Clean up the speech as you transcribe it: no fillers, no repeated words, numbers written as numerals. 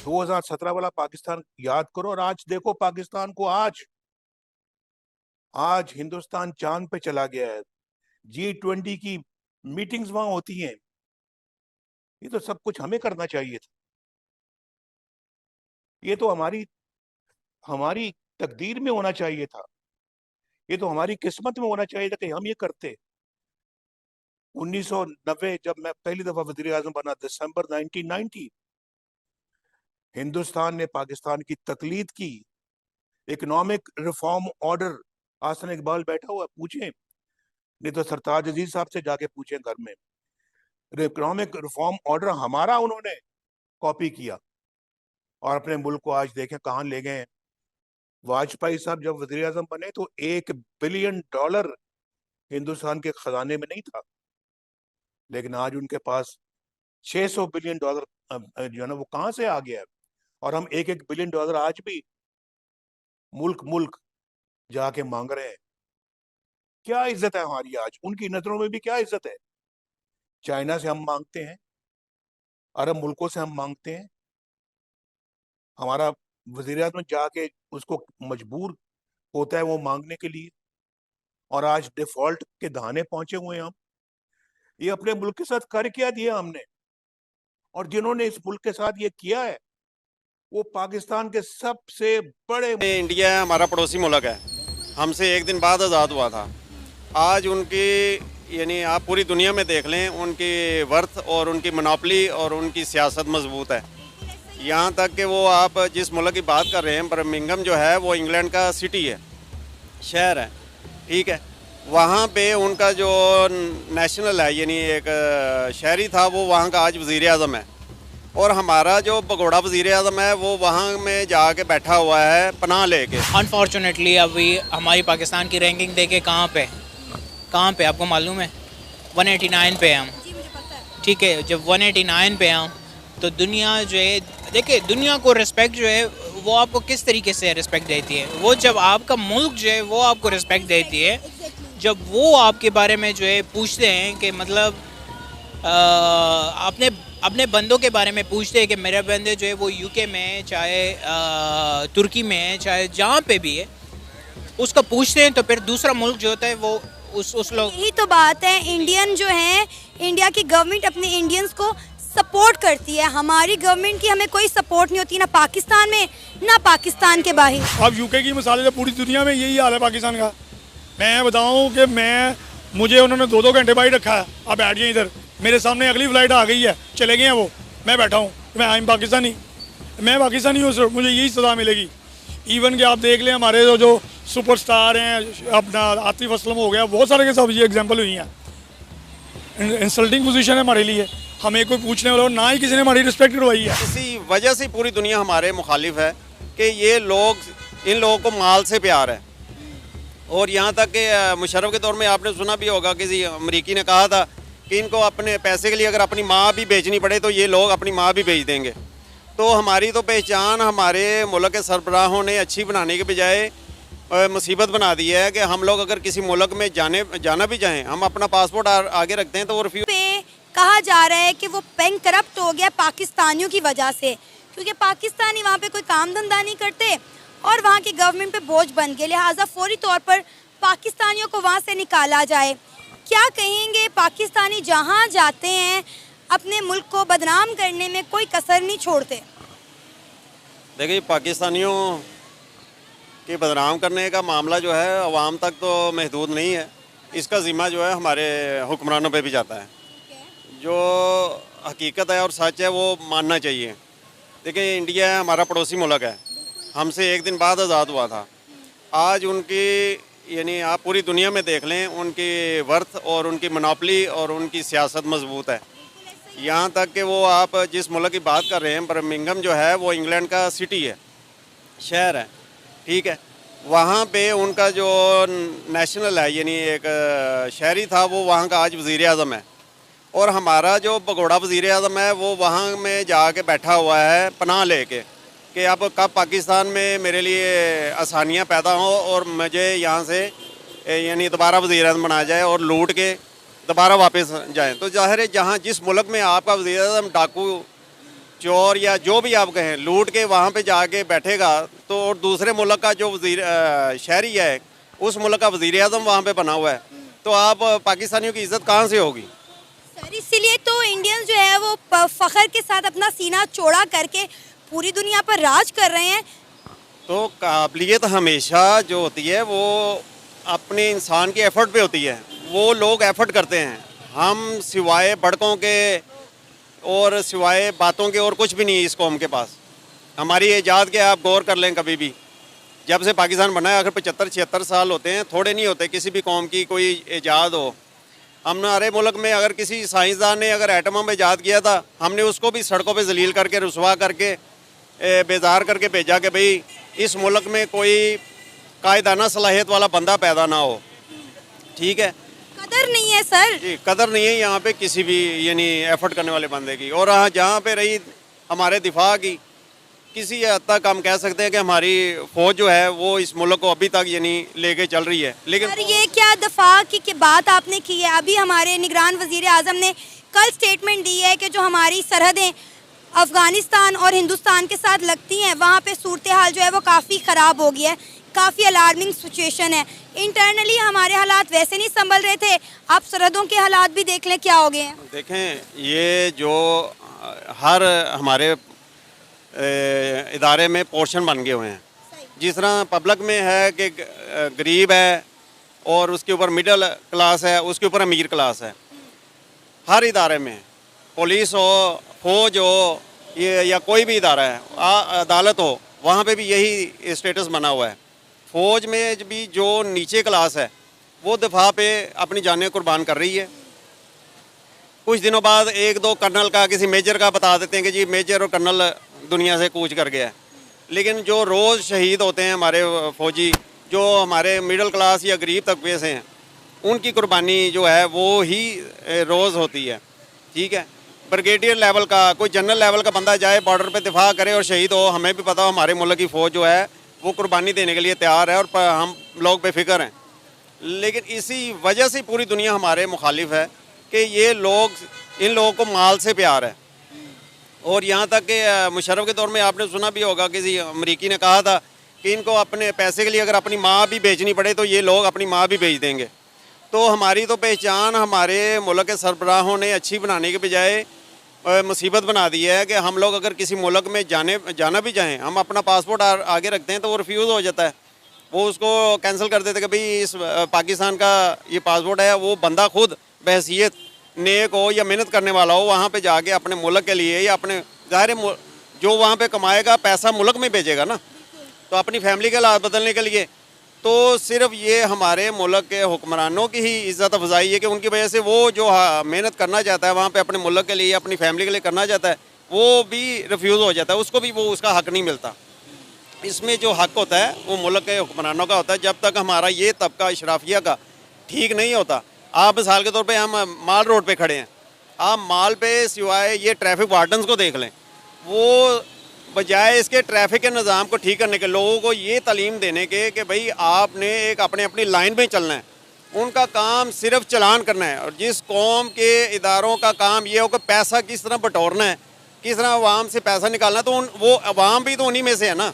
2017 वाला पाकिस्तान याद करो और आज देखो पाकिस्तान को। आज आज हिंदुस्तान चांद पे चला गया है। G20 की मीटिंग्स वहां होती हैं। ये तो सब कुछ हमें करना चाहिए था। ये तो हमारी हमारी तकदीर में होना चाहिए था। ये तो हमारी किस्मत में होना चाहिए था कि हम ये करते। 1990 जब मैं पहली दफा वजीर आजम बना, दिसंबर 1990, हिंदुस्तान ने पाकिस्तान की तकलीद की। इकोनॉमिक रिफॉर्म ऑर्डर, आसन इकबाल बैठा हुआ, पूछें, नहीं तो सरताज अजीज साहब से जाके पूछें घर में। इकोनॉमिक रिफॉर्म ऑर्डर हमारा उन्होंने कॉपी किया और अपने मुल्क को आज देखें कहाँ ले गए हैं। वाजपेयी साहब जब वजीर आजम बने तो $1 बिलियन हिंदुस्तान के खजाने में नहीं था, लेकिन आज उनके पास $600 बिलियन जो है ना, वो कहाँ से आ गया है। और हम $1 बिलियन आज भी मुल्क मुल्क जाके मांग रहे हैं। क्या इज्जत है हमारी आज उनकी नजरों में भी? क्या इज्जत है? चाइना से हम मांगते हैं, अरब मुल्कों से हम मांगते हैं। हमारा वजीर आजम जाके उसको मजबूर होता है वो मांगने के लिए, और आज डिफॉल्ट के दहाने पहुंचे हुए हैं हम। ये अपने मुल्क के साथ कर क्या दिया हमने? और जिन्होंने इस मुल्क के साथ ये किया है वो पाकिस्तान के सबसे बड़े। इंडिया है, हमारा पड़ोसी मुल्क है, हमसे एक दिन बाद आज़ाद हुआ था। आज उनकी यानी आप पूरी दुनिया में देख लें, उनकी वर्थ और उनकी मोनोपोली और उनकी सियासत मजबूत है। यहाँ तक कि वो आप जिस मुल्क की बात कर रहे हैं, बर्मिंघम जो है वो इंग्लैंड का सिटी है, शहर है, ठीक है। वहाँ पे उनका जो नेशनल है यानी एक शहरी था, वो वहाँ का आज वज़ीर आज़म है। और हमारा जो भगोड़ा वज़ीर आज़म है वो वहाँ में जाके बैठा हुआ है पनाह लेके। अनफॉर्चुनेटली अभी हमारी पाकिस्तान की रैंकिंग देखे कहाँ पे आपको मालूम है? 189 पे हम, ठीक है। जब 189 पे हम तो दुनिया जो है, देखिए दुनिया को रिस्पेक्ट जो है वो आपको किस तरीके से रिस्पेक्ट देती है? वो जब आपका मुल्क जो है वो आपको रिस्पेक्ट देती है, जब वो आपके बारे में जो है पूछते हैं कि मतलब अपने अपने बंदों के बारे में पूछते हैं कि मेरे बंदे जो है वो यूके में है, चाहे तुर्की में है, चाहे जहाँ पे भी है, उसका पूछते हैं, तो फिर दूसरा मुल्क जो होता है वो उस लोग। यही तो बात है, इंडियन जो है, इंडिया की गवर्नमेंट अपने इंडियंस को सपोर्ट करती है। हमारी गवर्नमेंट की हमें कोई सपोर्ट नहीं होती, ना पाकिस्तान में ना पाकिस्तान के बाहर। अब यूके की मिसाल है, पूरी दुनिया में यही हाल है पाकिस्तान का। मैं बताऊं कि मुझे उन्होंने 2-2 घंटे बाहर रखा है, अब बैठ गए इधर, मेरे सामने अगली फ्लाइट आ गई है, चले गए हैं वो, मैं बैठा हूँ, मैं पाकिस्तानी हूँ सर, मुझे यही सज़ा मिलेगी। इवन कि आप देख लें हमारे जो सुपरस्टार हैं, अपना आतिफ असलम हो गया, बहुत सारे के सब ये एग्जांपल हुई हैं। इंसल्टिंग पोजीशन है हमारे लिए, हमें कोई पूछने वाला ना ही किसी ने हमारी रिस्पेक्ट करवाई है। इसी वजह से पूरी दुनिया हमारे मुखालिफ है कि ये लोग, इन लोगों को माल से प्यार है। और यहाँ तक कि मुशर्रफ के दौर में आपने सुना भी होगा, किसी अमरीकी ने कहा था कि इनको अपने पैसे के लिए अगर अपनी माँ भी बेचनी पड़े तो ये लोग अपनी माँ भी बेच देंगे। तो हमारी तो पहचान हमारे मुल्क के सरबराहों ने अच्छी बनाने के बजाय मुसीबत बना दी है कि हम लोग अगर किसी मुल्क में जाना भी चाहें, हम अपना पासपोर्ट आगे रखते हैं तो वो रिफ्यूज। पे कहा जा रहा है कि वो बैंक करप्ट हो गया पाकिस्तानियों की वजह से, क्योंकि पाकिस्तानी वहाँ पे कोई काम धंधा नहीं करते और वहाँ की गवर्नमेंट पे बोझ बन गए, लिहाजा फौरी तौर पर पाकिस्तानियों को वहाँ से निकाला जाए। क्या कहेंगे? पाकिस्तानी जहाँ जाते हैं अपने मुल्क को बदनाम करने में कोई कसर नहीं छोड़ते। देखिए, पाकिस्तानियों के बदनाम करने का मामला जो है अवाम तक तो महदूद नहीं है, इसका ज़िम्मा जो है हमारे हुक्मरानों पे भी जाता है। जो हकीकत है और सच है वो मानना चाहिए। देखिए, इंडिया है, हमारा पड़ोसी मुल्क है, हमसे एक दिन बाद आज़ाद हुआ था। आज उनकी यानी आप पूरी दुनिया में देख लें, उनकी वर्थ और उनकी मोनोपोली और उनकी सियासत मजबूत है। यहाँ तक कि वो आप जिस मुल्क की बात कर रहे हैं, बर्मिंघम जो है वो इंग्लैंड का सिटी है, शहर है, ठीक है। वहाँ पे उनका जो नेशनल है यानी एक शहरी था, वो वहाँ का आज वज़ीर आज़म है। और हमारा जो भगोड़ा वज़ीर आज़म है वो वहाँ में जाके बैठा हुआ है पनाह लेके कि अब कब पाकिस्तान में मेरे लिए आसानियाँ पैदा हों और मुझे यहाँ से यानी दोबारा वज़ीर आज़म बनाया जाए और लूट के दोबारा वापस जाएं। तो ज़ाहिर है, जहाँ जिस मुल्क में आपका वज़ीर आज़म डाकू चोर या जो भी आप कहें लूट के वहाँ पे जाके बैठेगा तो और दूसरे मुल्क का जो शहरी है उस मुल्क का वज़ीर आज़म वहाँ पे बना हुआ है, तो आप पाकिस्तानियों की इज़्ज़त कहाँ से होगी? सर इसीलिए तो इंडियंस जो है वो फख्र के साथ अपना सीना चौड़ा करके पूरी दुनिया पर राज कर रहे हैं। तो काबिलियत हमेशा जो होती है वो अपने इंसान के एफर्ट पे होती है, वो लोग एफर्ट करते हैं। हम सिवाय बड़कों के और सिवाय बातों के और कुछ भी नहीं है इस कौम के पास। हमारी ईजाद के आप गौर कर लें, कभी भी जब से पाकिस्तान बना है आखिर 75-76 साल होते हैं, थोड़े नहीं होते किसी भी कौम की कोई ईजाद हो। हमारे मुल्क में अगर किसी साइंसदान ने अगर एटम बम ईजाद किया था, हमने उसको भी सड़कों पे जलील करके रुसवा करके बेजार करके भेजा कि भाई इस मुल्क में कोई कायदाना सलाहियत वाला बंदा पैदा ना हो। ठीक है, कदर नहीं है सर जी, कदर नहीं है यहाँ पे किसी भी यानी एफर्ट करने वाले बंदे की। और हाँ, जहाँ पे रही हमारे दिफा की, किसी हद तक हम कह सकते हैं कि हमारी फौज जो है वो इस मुल्क को अभी तक यानी लेके चल रही है। लेकिन सर ये क्या दफा की बात आपने की है? अभी हमारे निगरान वजीर आज़म ने कल स्टेटमेंट दी है कि जो हमारी सरहदें अफ़गानिस्तान और हिंदुस्तान के साथ लगती हैं वहाँ पे सूरत हाल जो है वो काफ़ी ख़राब हो गया है, काफ़ी अलार्मिंग सिचुएशन है। इंटरनली हमारे हालात वैसे नहीं संभल रहे थे, आप सरहदों के हालात भी देख लें क्या हो गए हैं। देखें, ये जो हर हमारे इदारे में पोर्शन बन गए हुए हैं। जिस तरह पब्लिक में है कि गरीब है और उसके ऊपर मिडिल क्लास है, उसके ऊपर अमीर क्लास है। हर इदारे में, पुलिस हो, फौज हो, ये या कोई भी इदारा है, अदालत हो, वहाँ पे भी यही स्टेटस बना हुआ है। फौज में भी जो नीचे क्लास है वो दफा पे अपनी जानें कुर्बान कर रही है। कुछ दिनों बाद एक दो कर्नल का, किसी मेजर का बता देते हैं कि जी मेजर और कर्नल दुनिया से कूच कर गया है। लेकिन जो रोज़ शहीद होते हैं हमारे फौजी, जो हमारे मिडिल क्लास या गरीब तबके से हैं, उनकी कुर्बानी जो है वो ही रोज़ होती है। ठीक है, ब्रिगेडियर लेवल का, कोई जनरल लेवल का बंदा जाए बॉर्डर पे दिफा करे और शहीद हो, हमें भी पता हो हमारे मुल्क की फ़ौज जो है वो कुर्बानी देने के लिए तैयार है और हम लोग बेफिक्र हैं। लेकिन इसी वजह से पूरी दुनिया हमारे मुखालिफ है कि ये लोग, इन लोगों को माल से प्यार है। और यहाँ तक कि मुशर्रफ के दौर में आपने सुना भी होगा, किसी अमरीकी ने कहा था कि इनको अपने पैसे के लिए अगर अपनी माँ भी बेचनी पड़े तो ये लोग अपनी माँ भी बेच देंगे। तो हमारी तो पहचान हमारे मुल्क के सरबराहों ने अच्छी बनाने के बजाय मुसीबत बना दी है कि हम लोग अगर किसी मुल्क में जाना भी चाहें, हम अपना पासपोर्ट आगे रखते हैं तो वो रिफ्यूज़ हो जाता है, वो उसको कैंसिल कर देते कि भाई इस पाकिस्तान का ये पासपोर्ट है। वो बंदा खुद बहसीत नेक हो या मेहनत करने वाला हो, वहाँ पे जाके अपने मुल्क के लिए या अपने ज़ाहिर जो वहाँ पे कमाएगा पैसा मुल्क में भेजेगा ना, तो अपनी फैमिली के हालात बदलने के लिए। तो सिर्फ ये हमारे मुल्क के हुक्मरानों की ही इज़्ज़त अफजाई है कि उनकी वजह से वो जो मेहनत करना चाहता है वहाँ पे अपने मुल्क के लिए, अपनी फैमिली के लिए करना चाहता है, वो भी रिफ्यूज़ हो जाता है, उसको भी वो उसका हक़ नहीं मिलता। इसमें जो हक़ होता है वो मुल्क के हुक्मरानों का होता है। जब तक हमारा ये तबका इशराफिया का ठीक नहीं होता, आप मिसाल के तौर पे हम माल रोड पे खड़े हैं, आप माल पे सिवाय ये ट्रैफिक वार्डन्स को देख लें, वो बजाय इसके ट्रैफिक के निज़ाम को ठीक करने के, लोगों को ये तालीम देने के कि भाई आपने एक अपनी लाइन में चलना है, उनका काम सिर्फ चलान करना है। और जिस कौम के इदारों का काम ये हो कि पैसा किस तरह बटोरना है, किस तरह अवाम से पैसा निकालना है, तो वो अवाम भी तो उन्हीं में से है ना।